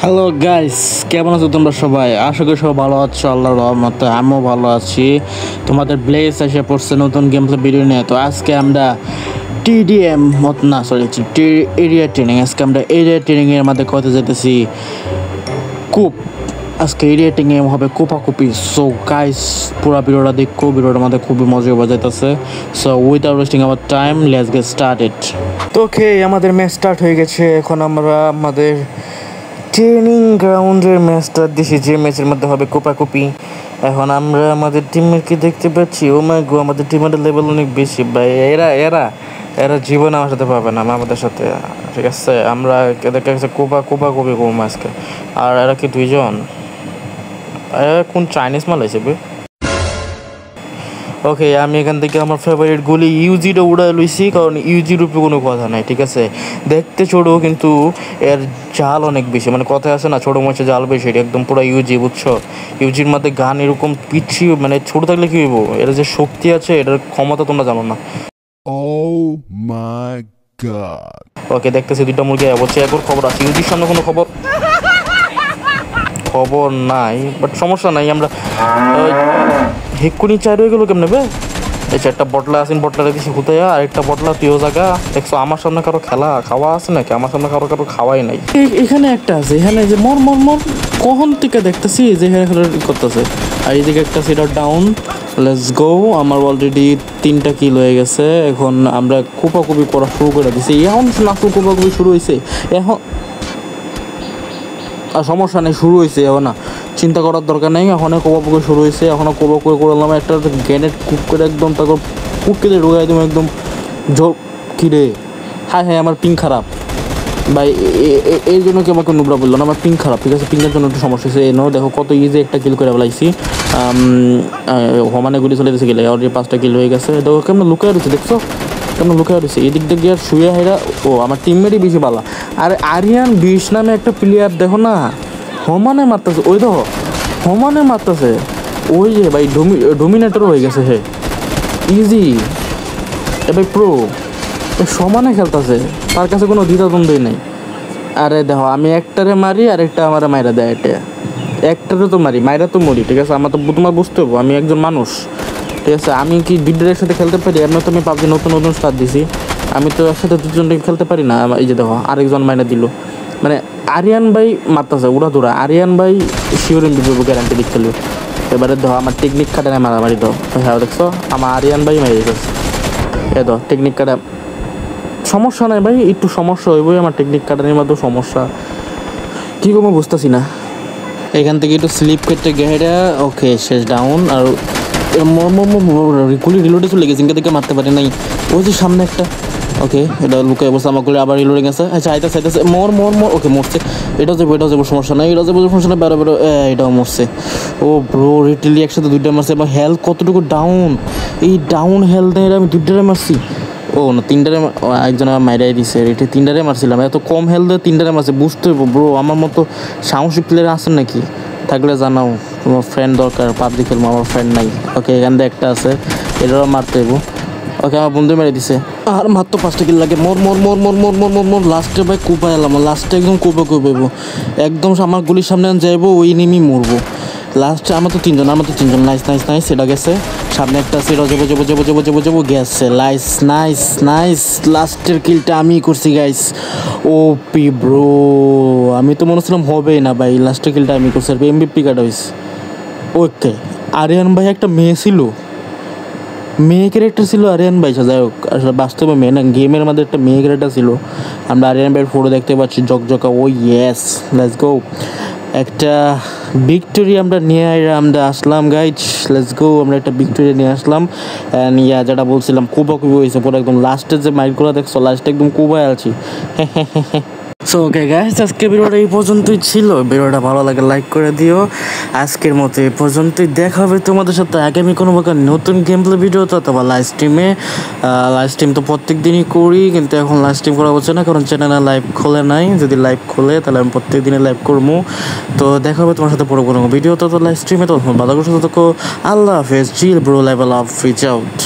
Hello guys, কেমন আছো তোমরা সবাই? আশা করি সবাই ভালো আছো আল্লাহর রহমতে। আমিও ভালো আছি। তোমাদের ব্লেস এসে পড়ছে নতুন গেম প্লে ভিডিও নিয়ে। তো আজকে আমরা টিডিএম না সরি এরিয়া ট্রেনিং, আজকে আমরা এরিয়া ট্রেনিংয়ের মধ্যে করতে যেতেছি কুপ। আজকে এরিয়া ট্রেনিং হবে কোপাকুপি। সো গাইস, পুরো ভিডিওটা দেখো, ভিডিওটার মধ্যে খুবই মজা বাজাইতেছে। So without wasting our time, let's get started. তো ওকে, আমাদের ম্যাচ স্টার্ট হয়ে গেছে। এখন আমরা আমাদের ট্রেনিং গ্রাউন্ডের ম্যাচটা দিছি, যে ম্যাচের মধ্যে হবে কোপাকুপি। এখন আমরা আমাদের টিমমেটকে দেখতে পাচ্ছি। ও মাই গো, আমাদের টিমমেটের লেভেল অনেক বেশি ভাই। এরা এরা এরা জীবনে আমার সাথে পাবে না, আমাদের সাথে। ঠিক আছে, আমরা এদেরকে কোপাকুপি করবো আজকে। আর এরা কি দুইজন? কোন চাইনিজ মাল আছে বে? ওকে, আমি এখান থেকে আমার ফেভারিট গুলি ইউজিটা উড়াই লইছি, কারণ ইউজির উপরে কোনো কথা নাই। ঠিক আছে, দেখতে ছোটো কিন্তু এর জাল অনেক বেশি। মানে কথা আছে না, ছোটো মাছের জাল বেশি, এটা একদম পুরো ইউজি, বুঝছো? ইউজির মধ্যে গান এরকম পিচ্ছি, মানে ছোটো থাকলে কী হইব, এর যে শক্তি আছে, এটার ক্ষমতা তোমরা জানো না। Oh my god. ওকে, দেখতেছি দুইটা মুরগি বলছে। একবার খবর আছে, ইউজির সামনে কোনো খবর নাই, বাট সমস্যা নাই। আমরা হেকুনি চাই রয়ে গেলো কেমনে বে? এই চারটা বটলা আছেন, বটলাটা দিছি হুতাইয়া, আর একটা বটলা তুইও জায়গা দেখছো। আমার সামনে কারো খাওয়া আছে নাকি? আমার সামনে কারো খাওয়াই নাই। এখানে একটা আছে, এখানে যে মর মর মর কখন থেকে দেখতেছি যে করতেছে। আর এইদিকে একটা সেটা ডাউন। Let's go. আমার অলরেডি 3টা কিল হয়ে গেছে। এখন আমরা কোপাকুপি করা শুরু করে দিছি। এখন নাফু কোপাকুপি শুরু হয়েছে এখন। আর সমস্যা নেই, শুরু হয়েছে এখন, না চিন্তা করার দরকার নেই। এখন কোপাকুপি শুরু হয়েছে। এখন কোপাকুপি করলাম একটা গ্রেনেড কুক করে একদম, তারপর কুককে ঢুকাই একদম একদম জোর কিরে। হ্যাঁ হ্যাঁ, আমার পিং খারাপ ভাই, এই জন্য কি আমাকে নুবরা বললো না? আমার পিং খারাপ। ঠিক আছে, পিংয়ের জন্য একটু সমস্যা হয়েছে। এনো দেখো কত ইজি একটা কিল করে ফেলাইছি। হমানে গুলি চলে গেছে, গেলে অলরেডি 5টা কিল হয়ে গেছে। দেখো কেমন লুকায় রয়েছে, দেখছো কেমন লুকায় রয়েছে? এদিক দিয়ে গিয়ে শুয়ে হেরা। ও, আমার টিমমেটই বেশি ভালো। আর আরিয়ান 20 নামে একটা প্লেয়ার দেখো না, হমানে মারতেছে। ওই দেখো হমানে মারতেছে। ওই যে ভাই ডোমিনেটর হয়ে গেছে হে, ইজি। এ ভাই প্রো, সমানে খেলতেছে, তার কাছে কোনো দ্বিধাদ্বন্দ্বই নেই। আরে দেখো, আমি একটারে মারি আর একটা আমার মাইরা দেয়। এটা একটারে তো মারি, মাইরা তো মরি। ঠিক আছে, আমার তো তোমার বুঝতে হবো, আমি একজন মানুষ। ঠিক আছে, আমি কি দুইটার একসাথে খেলতে পারি? এমনি তো আমি পাবজি নতুন নতুন স্টার্ট দিছি, আমি তো একসাথে দুজনকে খেলতে পারি না। এই যে দেখো আরেকজন মাইনা দিল। মানে আরিয়ান ভাই মারতেছে উড়া ধরা। আরিয়ান ভাই শিওরিন দিব গ্যারান্টি দিচ্ছিল। এবারে দেখো আমার টেকনিক কাটে না মারামারি। তো হ্যাঁ দেখছো, আমার আরিয়ান ভাই মারি গেছে। এ তো টেকনিক কাটা সমস্যা নাই ভাই, একটু সমস্যা হইবই আমার টেকনিক কাটানোর মধ্যে সমস্যা। কী করবো বুঝতেছি না। এখান থেকে একটু স্লিপ কেটে গেহেরা। ওকে, শেষ ডাউন। আর গুলি রিলোডে চলে গেছে, ইনকে মারতে পারে নাই। ওই যে সামনে একটা। ওকে, এটা লুকাই বসে আমার গুলি আবার রিলোডিং আছে। আচ্ছা, আইতাছে মর। ওকে, মরছে। এটাও যাবো সমস্যা নাই, সমস্যা নাই। বেরো এটাও মরছে। ও ব্রো, রিটেলি একসাথে দুইটা মারছে। এবার হেলথ কতটুকু ডাউন, এই ডাউন হেলথ নেই, আমি দুইটারে মারছি। ও না, 3টারে একজন আমার মাইরাই দিছে। এটা 3টারে মারছিলাম, এত কম হেলথে 3টারে মারছে। বুঝতে হইব ব্রো, আমার মতো সাহসী প্লেয়ার আছেন নাকি? থাকলে জানাও, তোমার ফ্রেন্ড দরকার, পাবজি খেলবো, আমার ফ্রেন্ড নাই। ওকে, এখান থেকে একটা আছে, এটারও মারতে হইব। ওকে, আমার বন্ধু মেরে দিছে। আর মাত্র 5টা কিল লাগে। মোর লাস্টে ভাই কোপাই এলাম, লাস্টে একদম কোপাইব একদম। আমার গুলির সামনে যাইবো, ওই নেমেই মরবো লাস্টে। আমার তো তিনজন। নাইস। সেটা গেছে। সামনে একটা আছে, যাবো গেছে। নাইস। লাস্টের কিলটা আমি করছি গাইস। ও পি ব্রো, আমি তো মনে ছিলাম হবেই না ভাই। লাস্টের কিলটা আমি করছি, আর এমবিপি কাটা হয়েছে। ওকে, আরিয়ান ভাই একটা মেয়ে ছিল, মেয়ে ক্যারেক্টার ছিল আরিয়ান ভাই। যাই হোক, আসলে বাস্তবে মেয়ে না, গেমের মধ্যে একটা মেয়ে ক্যারেক্টার ছিল। আমরা আরিয়ান ভাইয়ের ফটো দেখতে পাচ্ছি, জকজকা। ও ইয়েস, লেটস গো। একটা ভিক্টোরি আমরা আমরা আসলাম গাইজ। লেটস গো, আমরা একটা ভিক্টোরি নিয়ে আসলাম। অ্যান্ড যেটা বলছিলাম, কোপাকুপি হয়েছে পুরো একদম। লাস্টের যে মাইটগুলো দেখছো, লাস্টে একদম কোপায় আছি। সো ওকে গাইস, আজকে ভিডিওটা এই পর্যন্তই ছিল। ভিডিওটা ভালো লাগে লাইক করে দিও। আজকের মতো এই পর্যন্তই, দেখা হবে তোমাদের সাথে আগামী কোনো প্রকার নতুন গেম প্লে ভিডিওতে অথবা লাইভ স্ট্রিমে। লাইভ স্ট্রিম তো প্রত্যেক দিনই করি, কিন্তু এখন লাইভ স্ট্রিম করা হচ্ছে না, কারণ চ্যানেলে লাইভ খোলে নাই। যদি লাইভ খোলে তাহলে আমি প্রত্যেক দিনে লাইভ করবো। তো দেখা হবে তোমার সাথে পরে কোনো ভিডিও তো লাইভ স্ট্রিমে। তখন ভালো করে থাকো। আল্লাহ হাফেজ। Chill bro, level up, reach out.